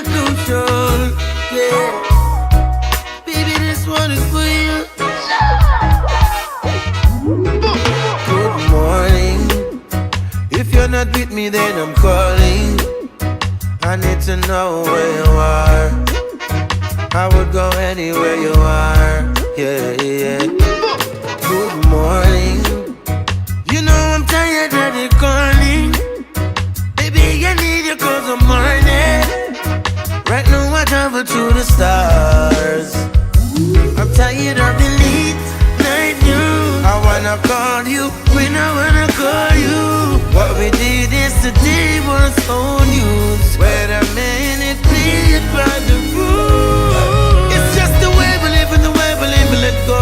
crucial, yeah. Baby, this one is for you. Good morning. If you're not with me, then I'm calling. I need to know where you are. I would go anywhere you are. Yeah, yeah. Good morning. You know I'm tired of the calling. Baby, I need you 'cause I'm morning. Right now I travel to the stars. I'm tired of the late night news. I wanna call you when I wanna call you. What we did yesterday was old news. Wait a minute, please by the rules. It's just the way we live and the way we live, let's go.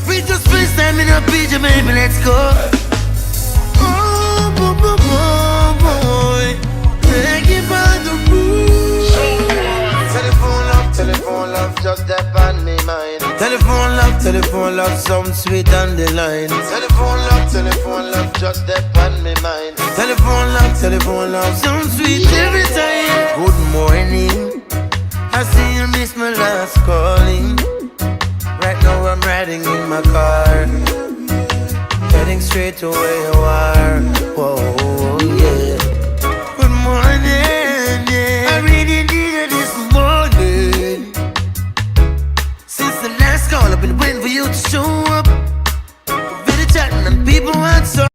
We just FaceTime in a picture, baby, let's go. Oh, boy, boy, boy, take it by the rules. Telephone love, just that on me mind. Telephone love, some sweet on the line. Telephone love, just that on me mind. Telephone love, some sweet every time. Good morning, I see you miss my last calling. Right now I'm riding in my car, heading straight to where you are. Whoa, yeah. Good morning, yeah. I really need you this morning. Since the last call, I've been waiting for you to show up. Video chatting and people want so.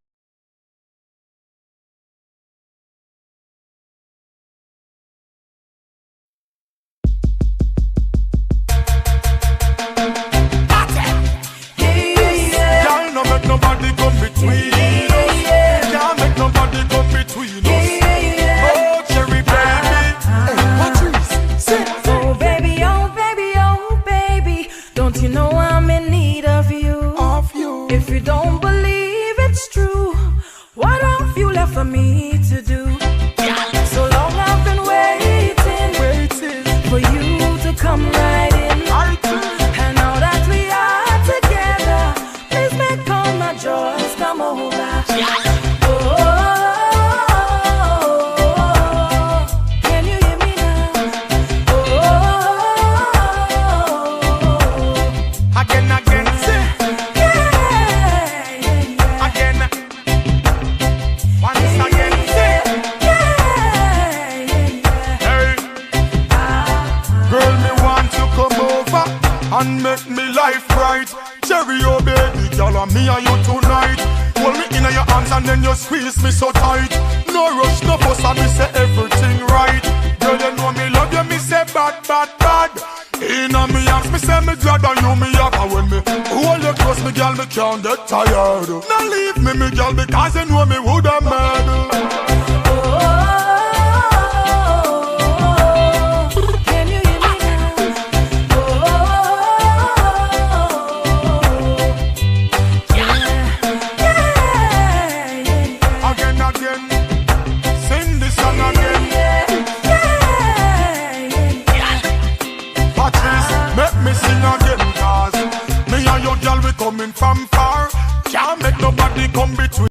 Nobody come between us. Can't make nobody come between us. Oh, cherry baby. Hey, Patrice, sit. Oh baby, oh baby, oh baby, don't you know I'm in need of you? Of you. If you don't believe it's true, what have you left for me to do? So long I've been waiting for you to come right in. And now that we are together, please make all my joys come over. Can you hear me now? Again, sit. Yeah. Again. Once again, sit. Hey, girl, me want to come over and make me life right. Cherry, oh baby, girl, and me and you tonight. Hold me in your arms and then you squeeze me so tight. No rush, no fuss, and me say everything right. Girl, you know me love you, me say bad, bad, bad. Inna me arms, me say me glad and you me up. And when me hold you close, me girl, me can't get tired. Now leave me, me girl, because you know me woulda mad. Can you hear me now? Again, sing this song again. Patrice, make me sing again, cause me and your girl we coming from far. Can't make nobody come between.